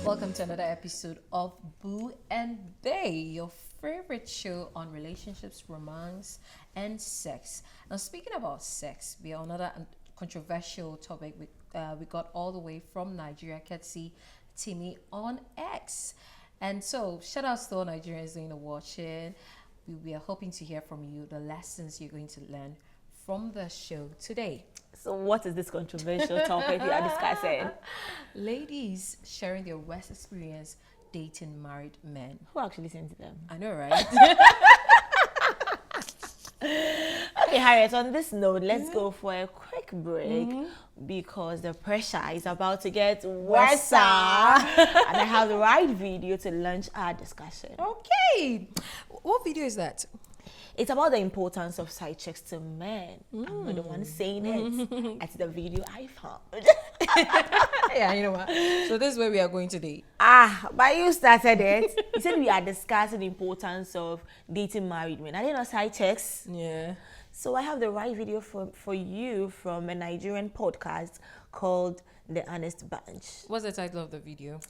Welcome to another episode of Boo and Bay, your favorite show on relationships, romance, and sex. Now, speaking about sex, we are another controversial topic we got all the way from Nigeria, courtesy Timmy on X. And so, shout out to all Nigerians doing the watching. We are hoping to hear from you the lessons you're going to learn from the show today. So what is this controversial topic we are discussing? Ladies sharing their worst experience dating married men. Who actually sent them? I know, right? Okay, Harriet, on this note, let's go for a quick break because the pressure is about to get worse. And I have the right video to launch our discussion. Okay. What video is that? It's about the importance of side checks to men. I'm not the one saying it. It's the video I found. Yeah, you know what? So this is where we are going today. But you started it. You said we are discussing the importance of dating married men. Are they not side checks? Yeah. So I have the right video for you from a Nigerian podcast called The Honest Bunch. What's the title of the video?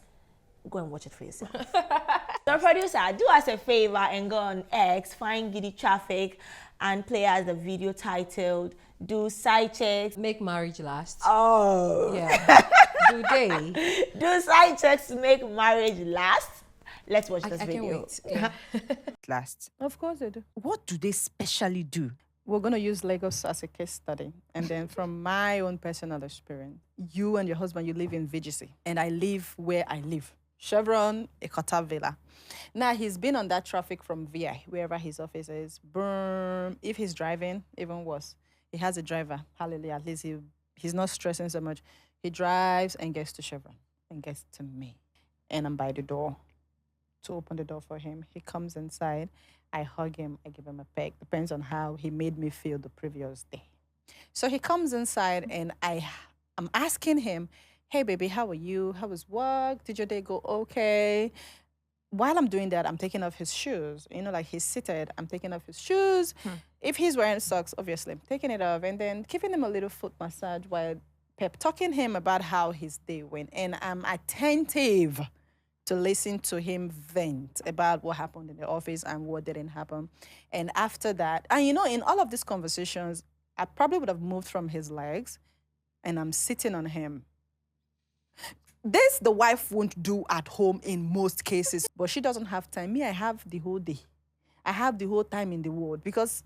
Go and watch it for yourself. So producer, do us a favor and go on X, find Giddy Traffic and play as the video titled Do Side Checks Make Marriage Last. Oh. Yeah. Do they? Do side checks make marriage last? Let's watch this I can't video. wait. Yeah. Last. Of course they do. What do they specially do? We're going to use Lagos as a case study. And then from my own personal experience, you and your husband, you live in VGC. And I live where I live. Chevron, Ekota Villa. Now, he's been on that traffic from VI, wherever his office is. Boom. If he's driving, even worse. He has a driver. Hallelujah. At least he's not stressing so much. He drives and gets to Chevron and gets to me. And I'm by the door to open the door for him. He comes inside. I hug him. I give him a peck. Depends on how he made me feel the previous day. So he comes inside and I'm asking him, hey, baby, how are you? How was work? Did your day go okay? While I'm doing that, I'm taking off his shoes. You know, like he's seated. I'm taking off his shoes. If he's wearing socks, obviously, I'm taking it off and then giving him a little foot massage while pep talking him about how his day went. And I'm attentive to listen to him vent about what happened in the office and what didn't happen. And after that, and you know, in all of these conversations, I probably would have moved from his legs and I'm sitting on him. This the wife won't do at home in most cases, but she doesn't have time. Me, I have the whole day. I have the whole time in the world because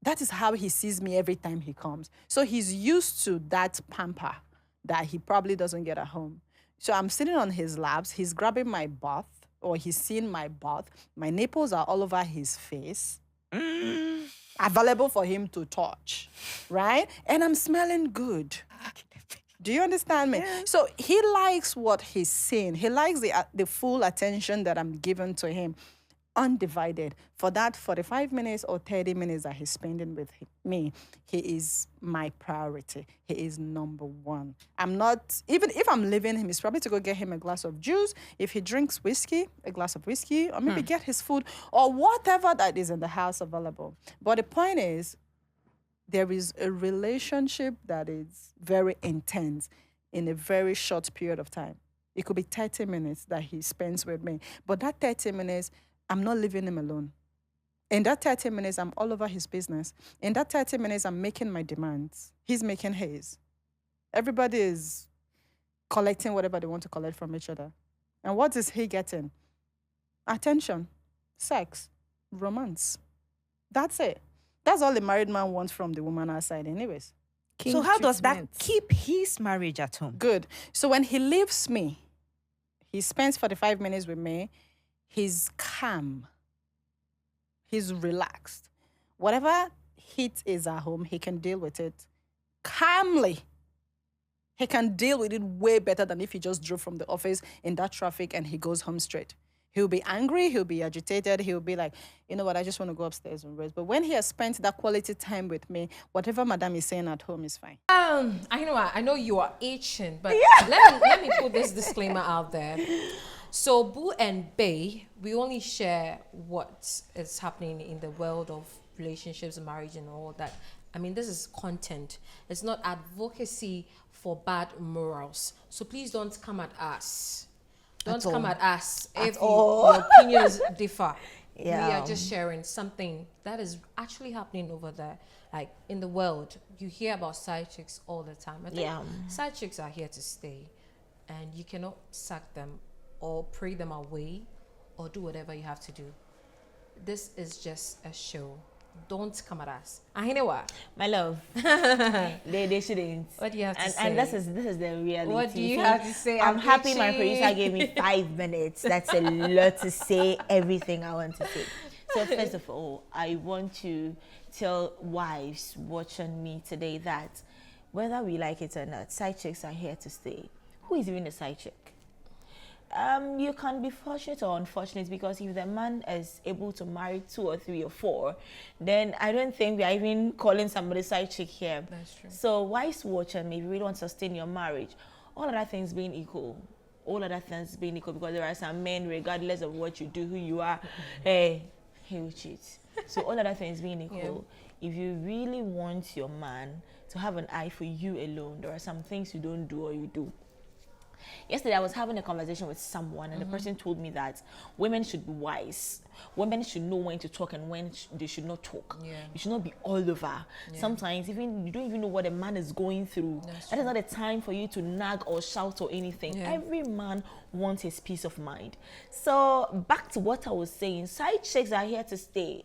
that is how he sees me every time he comes. So he's used to that pamper that he probably doesn't get at home. So I'm sitting on his laps. He's grabbing my butt, or he's seeing my butt. My nipples are all over his face. Available for him to touch, right? And I'm smelling good. Do you understand me? Yeah. So he likes what he's seeing. He likes the full attention that I'm giving to him, undivided. For that 45 minutes or 30 minutes that he's spending with me, he is my priority. He is number one. I'm not, even if I'm leaving him, it's probably to go get him a glass of juice. If he drinks whiskey, a glass of whiskey, or maybe get his food, or whatever that is in the house available. But the point is, there is a relationship that is very intense in a very short period of time. It could be 30 minutes that he spends with me. But that 30 minutes, I'm not leaving him alone. In that 30 minutes, I'm all over his business. In that 30 minutes, I'm making my demands. He's making his. Everybody is collecting whatever they want to collect from each other. And what is he getting? Attention, sex, romance. That's it. That's all the married man wants from the woman outside anyways. So how does that keep his marriage at home? Good. So when he leaves me, he spends 45 minutes with me, he's calm. He's relaxed. Whatever heat is at home, he can deal with it calmly. He can deal with it way better than if he just drove from the office in that traffic and he goes home straight. He'll be angry, he'll be agitated, he'll be like, you know what, I just want to go upstairs and rest. But when he has spent that quality time with me, whatever madam is saying at home is fine. I know you are itching, but let me put this disclaimer out there. So Boo and Bay, we only share what is happening in the world of relationships, marriage, and all that. I mean, this is content. It's not advocacy for bad morals. So please don't come at us. Don't At come all. at us if all. your opinions differ. We Yeah. are just sharing something that is actually happening over there. Like in the world, you hear about side chicks all the time. I think Yeah. side chicks are here to stay, and you cannot sack them or pray them away or do whatever you have to do. This is just a show. Don't come at us. I know what. My love, they shouldn't. What do you have to say? And this is the reality. What do you See, have to say, I'm happy my Amici? producer gave me 5 minutes. That's a lot to say everything I want to say. So first of all, I want to tell wives watching me today that whether we like it or not, side chicks are here to stay. Who is even a side chick? You can be fortunate or unfortunate, because if the man is able to marry 2 or 3 or 4, then I don't think we are even calling somebody side chick here. That's true. So wives watching me, if you really want to sustain your marriage, all other things being equal, because there are some men, regardless of what you do, who you are, he will cheat. So all other things being equal, if you really want your man to have an eye for you alone, there are some things you don't do or you do. Yesterday, I was having a conversation with someone, and the person told me that women should be wise. Women should know when to talk and when they should not talk. Yeah. You should not be all over. Yeah. Sometimes, even you don't even know what a man is going through. That's That is not a time for you to nag or shout or anything. Yeah. Every man wants his peace of mind. So, back to what I was saying, side chicks are here to stay,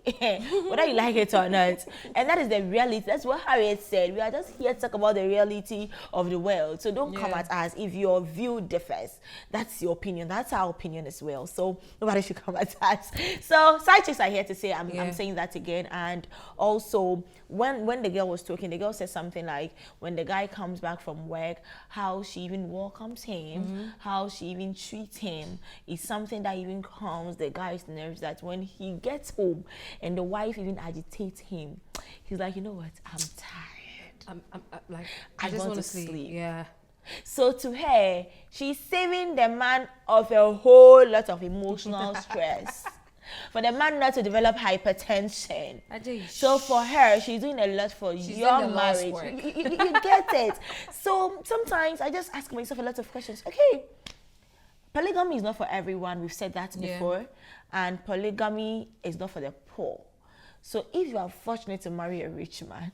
whether you like it or not. And that is the reality. That's what Harriet said. We are just here to talk about the reality of the world. So, don't come Yeah. at us if your view differs. That's your opinion. That's our opinion as well. So, nobody should come at us. So, side chicks are here to say, I'm saying that again. And also, when the girl was talking, the girl said something like, when the guy comes back from work, how she even welcomes him, how she even treats him is something that even calms the guy's nerves, that when he gets home and the wife even agitates him, he's like, you know what, I'm tired. I'm like, I I just want want to to sleep. sleep. Yeah. So to her, she's saving the man of a whole lot of emotional stress. For the man not to develop hypertension. So for her, she's doing a lot for She's your doing the Lord's marriage. work. You get it. So sometimes I just ask myself a lot of questions. Okay, polygamy is not for everyone. We've said that Yeah. before. And polygamy is not for the poor. So if you are fortunate to marry a rich man,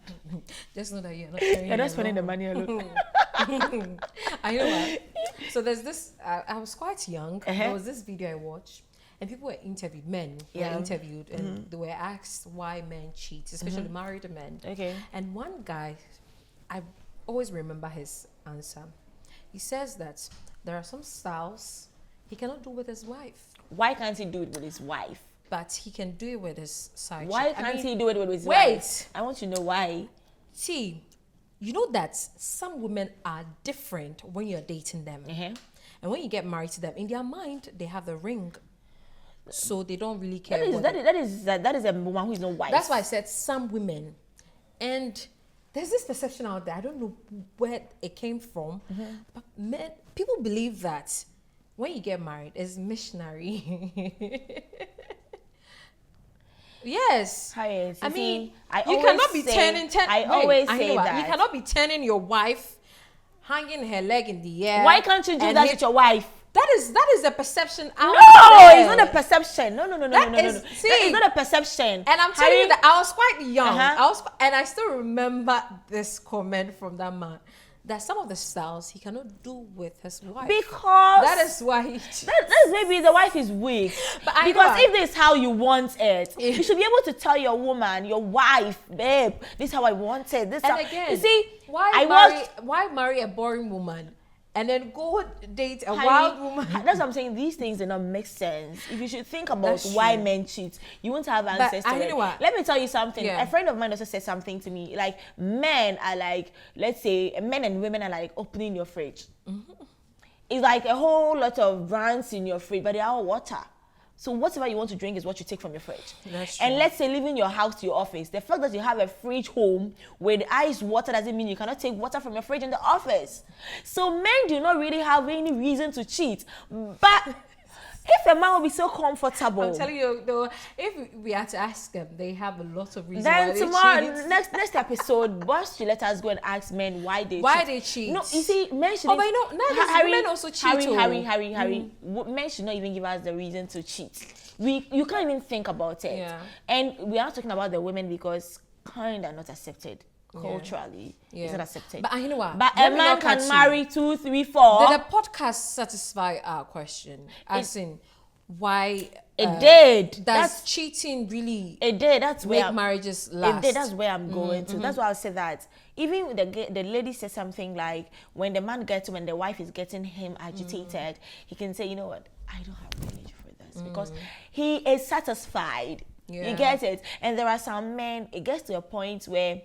Just know that you're not spending the money alone. I know that. So there's this, I was quite young. There was this video I watched, and people were interviewed, men were interviewed, and they were asked why men cheat, especially married men. Okay. And one guy, I always remember his answer. He says that there are some styles he cannot do with his wife, Why can't he do it with his wife? but he can do it with his side Why chick. I can't mean, he do it with his wait. wife? I want to know why. See, you know that some women are different when you're dating them. And when you get married to them, in their mind, they have the ring. So they don't really care. That is a woman who is not wise. That's why I said some women. And there's this perception out there, I don't know where it came from, but men, people believe that when you get married, it's missionary. Yes. Harriet, I you mean, see, I you always cannot be say- turning. I wait, always I say know what, that. You cannot be turning your wife, hanging her leg in the air. Why can't you do and that hit- with your wife? That is a perception out No, there. it's not a perception. No. That no. is- That see, is not a perception. And I'm telling you Harriet- that I was quite young. Uh-huh. And I still remember this comment from that man, that some of the styles he cannot do with his wife. because That is why he that's maybe the wife is weak. But I because know. if this is how you want it, you should be able to tell your woman, your wife, babe, this is how I want it. This And how, again, you see, why marry a boring woman and then go date a wild woman? That's what I'm saying. These things do not make sense. If you should think about That's why true. men cheat, you won't have answers to I it. know what. Let me tell you something. Yeah. A friend of mine also said something to me. Like, men are like, let's say, men and women are like opening your fridge. It's like a whole lot of brands in your fridge, but they are all water. So whatever you want to drink is what you take from your fridge. That's And true. let's say leaving your house to your office. The fact that you have a fridge home with ice water doesn't mean you cannot take water from your fridge in the office. So men do not really have any reason to cheat. But If a man will be so comfortable, I'm telling you, though, if we had to ask them, they have a lot of reasons then why they tomorrow, cheat. next episode, boss should let us go and ask men why they Why cheat. they cheat? No, you see, men should. Oh, but you know, nowadays women also cheat. Harry. Men should not even give us the reason to cheat. You can't even think about it. Yeah. And we are talking about the women because kind are not accepted culturally. Yeah. It's not accepted. But you know what? But Let a me man look at can you. marry 2, 3, 4. Did the podcast satisfy our question? As in, why It did. does That's cheating really it did. That's make where marriages it last? did. That's where I'm going to. That's why I'll say that. Even the lady said something like, when the man when the wife is getting him agitated, he can say, you know what, I don't have energy for this because he is satisfied. Yeah. You get it? And there are some men, it gets to a point where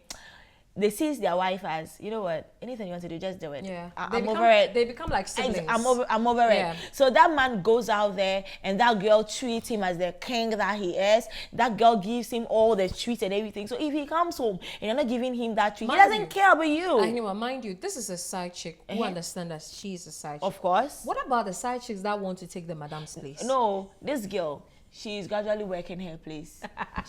they see their wife as, you know what, anything you want to do, just do it. Yeah. I'm over it. They become like siblings. I'm over Yeah. it. So that man goes out there and that girl treats him as the king that he is. That girl gives him all the treats and everything. So if he comes home and you're not giving him that treat, he Mind doesn't you, care about you. I know, mind you, this is a side chick who understands that she's a side chick. Of course. What about the side chicks that want to take the madam's place? No, this girl, she's gradually working her place.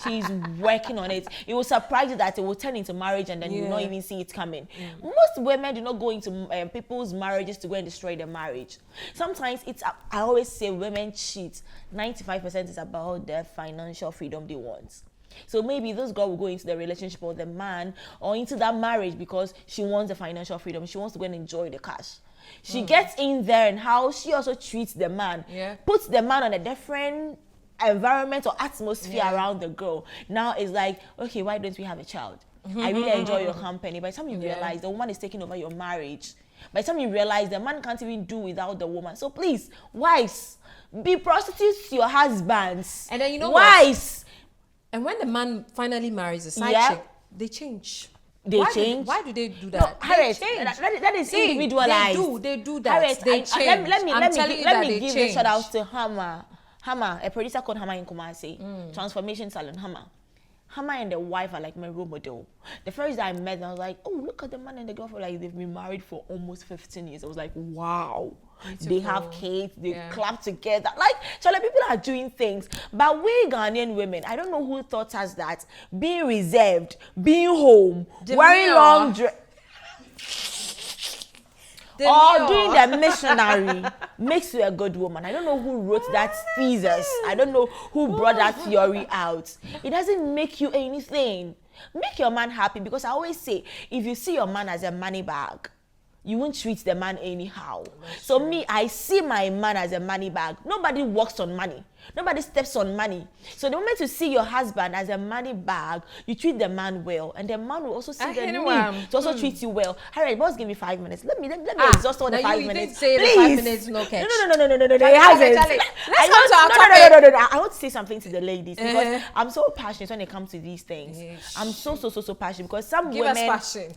She's working on it. It will surprise you that it will turn into marriage and then you will not even see it coming. Most women do not go into people's marriages to go and destroy their marriage. Sometimes I always say women cheat. 95% is about their financial freedom they want. So maybe this girl will go into the relationship with the man or into that marriage because she wants the financial freedom. She wants to go and enjoy the cash. She gets in there and how she also treats the man. Yeah. Puts the man on a different environment or atmosphere around the girl. Now it's like, okay, why don't we have a child? I really enjoy your company. By the time you realize the woman is taking over your marriage, by the time you realize the man can't even do without the woman. So please, wives, be prostitutes to your husbands. And then you know wives. And when the man finally marries a side Yeah. chick, they change. They Why change? Why do they do No, that? Harriet, They change. that is See, individualized. They do that. Harriet, They let change. me I'm telling you let that me they give a change. shout out to Hammer, a producer called Hammer in Kumasi, Transformation Salon. Hammer and the wife are like my role model. The first day I met them, I was like, oh, look at the man and the girl, like they've been married for almost 15 years. I was like, wow. They have kids, they clap together. Like, Charlie, people are doing things. But we Ghanaian women, I don't know who taught us that being reserved, being home, wearing Demure. long dress, or doing the missionary makes you a good woman. I don't know who wrote that thesis. I don't know who brought that theory out. It doesn't make you anything. Make your man happy, because I always say, if you see your man as a money bag, you won't treat the man anyhow. So me, I see my man as a money bag. Nobody works on money. Nobody steps on money. So the moment you see your husband as a money bag, you treat the man well, and the man will also see the need to also treat you well. Harriet, boss, give me 5 minutes. Let me exhaust all the 5 minutes. Say Please. the 5 minutes no catch. No. It Charlie, hasn't. Charlie, let's I come to our want- topic. No. I want to say something to the ladies, because I'm so passionate when it comes to these things. Yes. I'm so passionate, because some Give us women. passion.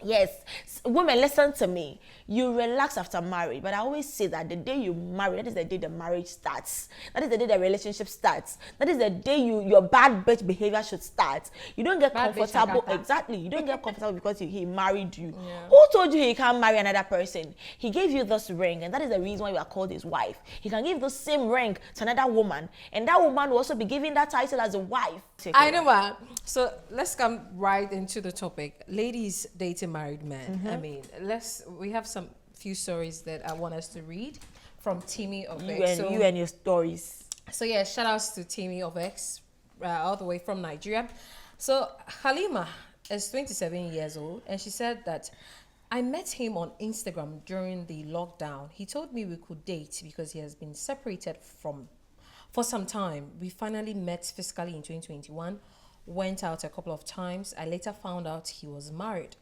Yes, women, listen to me. You relax after marriage, but I always say that the day you marry, that is the day the marriage starts. That is the day the relationship starts. That is the day your bad bitch behavior should start. You don't get Bad bitch comfortable. Akata. Exactly. You don't get comfortable because he married you. Yeah. Who told you he can't marry another person? He gave you this ring, and that is the reason why you are called his wife. He can give the same ring to another woman, and that woman will also be given that title as a wife. I know what. So let's come right into the topic. Ladies dating married men. I mean, we have some few stories that I want us to read from Timmy of X. You and your stories. So yeah, shout outs to Timmy of X, all the way from Nigeria. So Halima is 27 years old, and she said that I met him on Instagram during the lockdown. He told me we could date because he has been separated for some time. We finally met physically in 2021, went out a couple of times. I later found out he was married,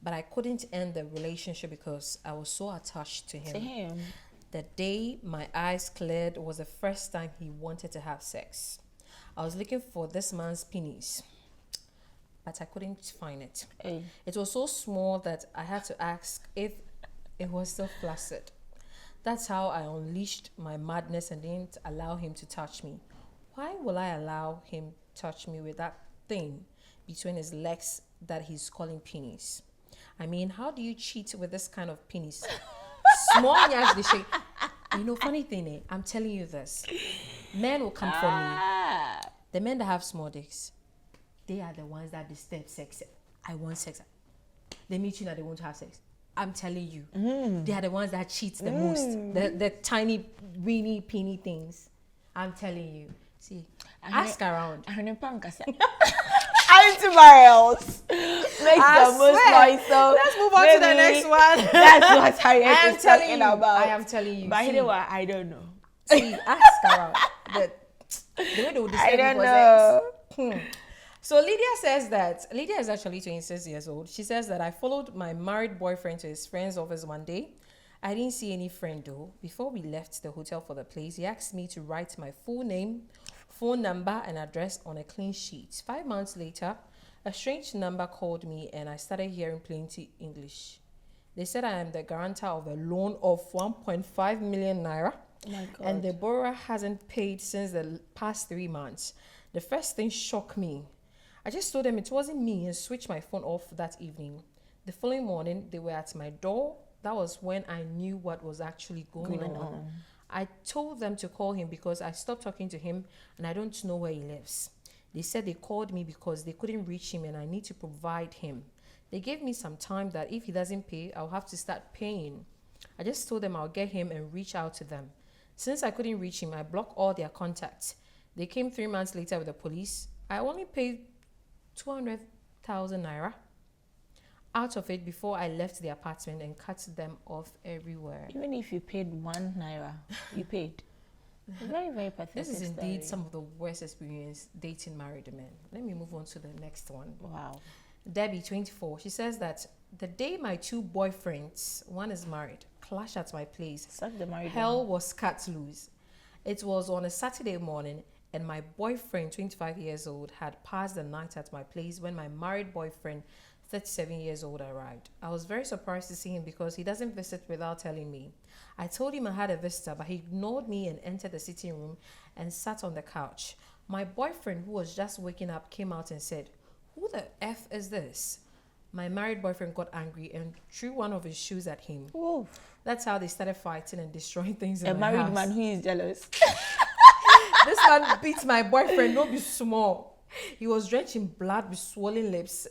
but I couldn't end the relationship because I was so attached to him. The day my eyes cleared was the first time he wanted to have sex. I was looking for this man's penis, but I couldn't find it. Hey. It was so small that I had to ask if it was still flaccid. That's how I unleashed my madness and didn't allow him to touch me. Why will I allow him touch me with that thing between his legs that he's calling penis? I mean, how do you cheat with this kind of penis? Small nyash the shape. You know, funny thing, I'm telling you this. Men will come for me. The men that have small dicks, they are the ones that disturb sex. I want sex. They meet you now, they want to have sex. I'm telling you. They are the ones that cheat the most. The tiny, weeny, peeny things. I'm telling you. See, ask around. Antivirals makes the most noise. So let's move on to the next one. That's what Harriet is talking about. I am telling you. But See, you know what? I don't know. see, ask around. The way they would I describe it don't was know. So Lydia says that Lydia is actually 26 years old. She says that I followed my married boyfriend to his friend's office one day. I didn't see any friend though. Before we left the hotel for the place, he asked me to write my full name, phone number, and address on a clean sheet. 5 months later, a strange number called me and I started hearing plenty English. They said I am the guarantor of a loan of 1.5 million naira. Oh my God. And the borrower hasn't paid since the past 3 months. The first thing shocked me. I just told them it wasn't me and switched my phone off that evening. The following morning, they were at my door. That was when I knew what was actually going on. I told them to call him because I stopped talking to him and I don't know where he lives. They said they called me because they couldn't reach him and I need to provide him. They gave me some time that if he doesn't pay, I'll have to start paying. I just told them I'll get him and reach out to them. Since I couldn't reach him, I blocked all their contacts. They came 3 months later with the police. I only paid 200,000 naira out of it before I left the apartment and cut them off everywhere. Even if you paid 1 naira, you paid. Very, very pathetic. This is indeed story. some of the worst experience dating married men. Let me move on to the next one. Wow. Debbie, 24. She says that the day my 2 boyfriends, one is married, clashed at my place, Suck the married hell was cut loose. It was on a Saturday morning, and my boyfriend, 25 years old, had passed the night at my place when my married boyfriend, 37 years old, arrived. I was very surprised to see him because he doesn't visit without telling me. I told him I had a visitor, but he ignored me and entered the sitting room and sat on the couch. My boyfriend, who was just waking up, came out and said, "Who the F is this?" My married boyfriend got angry and threw one of his shoes at him. Oof. That's how they started fighting and destroying things in A my married house. man who is jealous. This man beat my boyfriend, not be small. He was drenched in blood with swollen lips.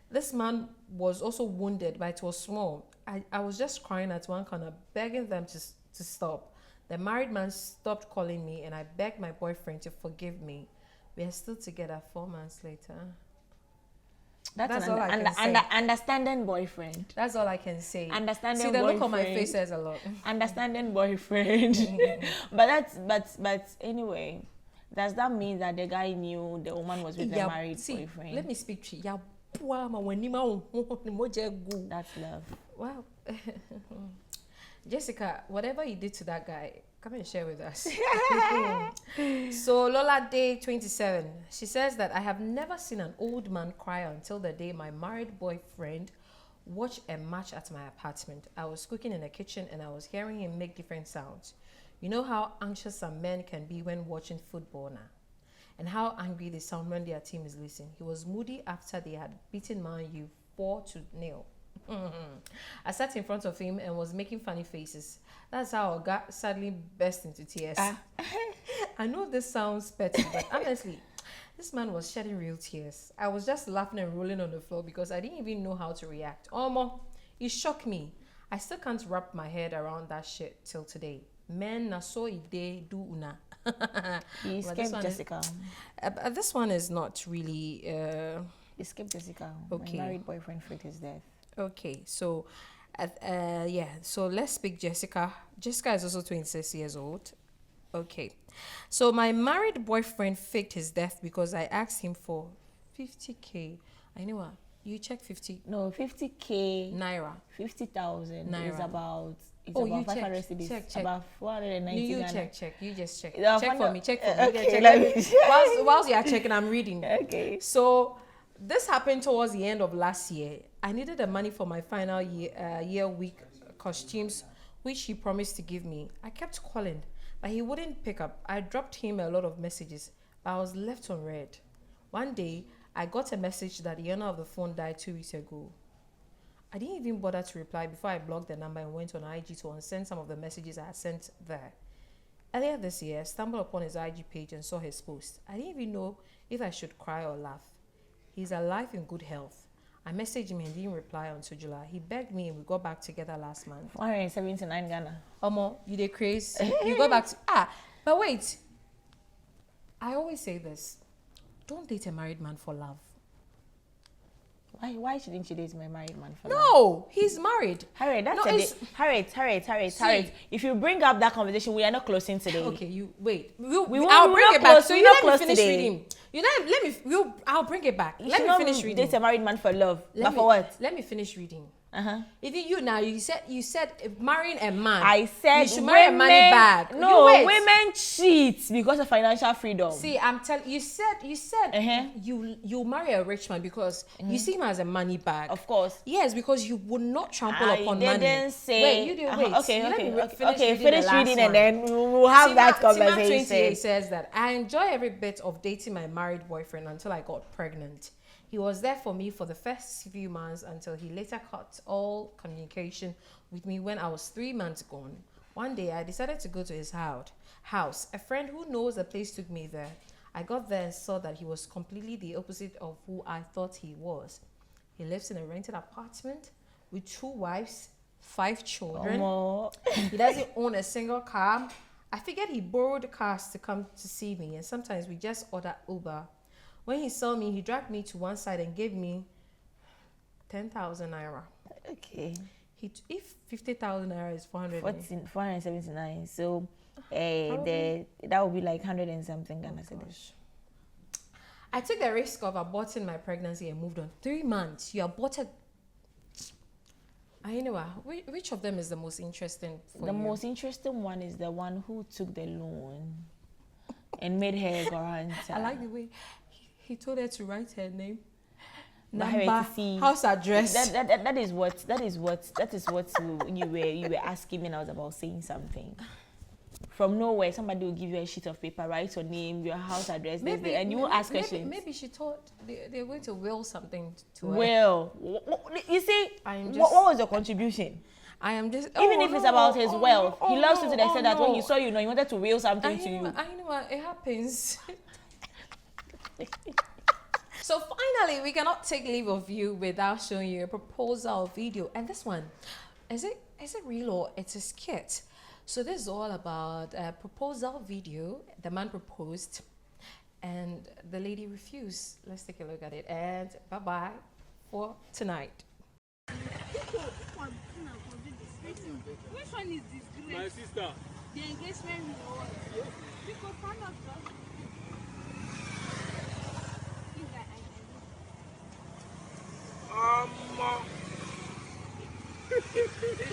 This man was also wounded, but it was small. I was just crying at one corner, begging them to stop. The married man stopped calling me, and I begged my boyfriend to forgive me. We are still together 4 months later. That's all I can say. Understanding boyfriend. That's all I can say. Understanding See, the look on my boyfriend. face says a lot. Understanding boyfriend. but anyway, does that mean that the guy knew the woman was with a married boyfriend? Let me speak to you. That's love. Wow. Jessica, whatever you did to that guy, come and share with us. So Lola Day 27, she says that I have never seen an old man cry until the day my married boyfriend watched a match at my apartment. I was cooking in the kitchen and I was hearing him make different sounds. You know how anxious some men can be when watching football now, and how angry they sound when their team is losing. He was moody after they had beaten Man U 4-0. I sat in front of him and was making funny faces. That's how I got sadly burst into tears. I know this sounds petty, but honestly, this man was shedding real tears. I was just laughing and rolling on the floor because I didn't even know how to react. Omo, it shocked me. I still can't wrap my head around that shit till today. Men na so ide do una. He escaped Jessica. This one is not really He escaped Jessica. Okay. My married boyfriend faked his death. okay. So so let's pick Jessica. Jessica is also 26 years old. Okay. So my married boyfriend faked his death because I asked him for 50K. I know what. You check 50 No, 50K. naira. 50,000 is Naira. about. It's Oh, about you 500 check, cedis. check. About 490. You Ghana. check. You just check. Yeah, Check find for out- me. Check for me. okay, Check. let me check. Whilst you are checking, I'm reading. Okay. So this happened towards the end of last year. I needed the money for my final year week costumes, which he promised to give me. I kept calling, but he wouldn't pick up. I dropped him a lot of messages, but I was left unread. One day, I got a message that the owner of the phone died 2 weeks ago. I didn't even bother to reply before I blocked the number and went on IG to unsend some of the messages I had sent there. Earlier this year, I stumbled upon his IG page and saw his post. I didn't even know if I should cry or laugh. He's alive in good health. I messaged him and didn't reply until July. He begged me and we got back together last month. 179 Ghana. Omo, you dey craze. You go back to but wait. I always say this. Don't date a married man for love. Why shouldn't you date my married man for love? No, he's married. Harriet, that's No, a it's- bit. Harriet. See. If you bring up that conversation, we are not closing today. Okay, you wait. won't- I'll we're bring not it back. close- So we're you not let me close finish today. reading. I'll bring it back. You Let should me not finish reading. date a married man for love. Let But me- for what? Let me finish reading. Uh-huh. Even you now, you said if marrying a man. I said you should marry a money bag. No, You wait. women cheat because of financial freedom. See, I'm telling you said Uh-huh. you marry a rich man because you see him as a money bag. Of course. Yes, because you would not trample I upon didn't money. say. Wait, you did wait. Okay, Let me okay. finish Finish the last reading and one. then we'll have that conversation. 28 says that I enjoy every bit of dating my married boyfriend until I got pregnant. He was there for me for the first few months until he later cut all communication with me when I was 3 months gone. One day I decided to go to his house. A friend who knows the place took me there. I got there and saw that he was completely the opposite of who I thought he was. He lives in a rented apartment with 2 wives, 5 children. He doesn't own a single car. I figured he borrowed cars to come to see me, and sometimes we just order Uber. When he saw me, he dragged me to one side and gave me 10,000 naira. Okay. If 50,000 naira is 479. So that would be like 100 and something Ghana cedis. I took the risk of aborting my pregnancy and moved on. 3 months, you aborted. I know which of them is the most interesting for The you? most interesting one is the one who took the loan and made her a guarantor. I like the way he told her to write her name, But Harriet, number, you see, house address. that is what you were asking me, and I was about saying something. From nowhere, somebody will give you a sheet of paper, write your name, your house address, and you will ask questions. Maybe she thought they're going to will something to her. Well, you see, I'm what just- was your contribution? I am just Even if it's about his wealth, he loves you to the extent that when he saw saw you, he wanted to will something to you. I know it happens. So finally, we cannot take leave of you without showing you a proposal video. And this one, is it real or it's a skit? So this is all about a proposal video. The man proposed and the lady refused. Let's take a look at it. And bye-bye for tonight. Which one is this? My sister. The engagement ring or what? Because one of them. This guy,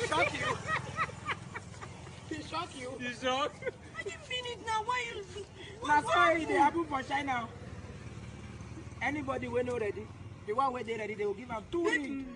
He shocked you. He shocked you. He shocked. I didn't mean it now. Why you? That's why they happen for China. Anybody when not ready, the one where they ready, they will give them 2 rings.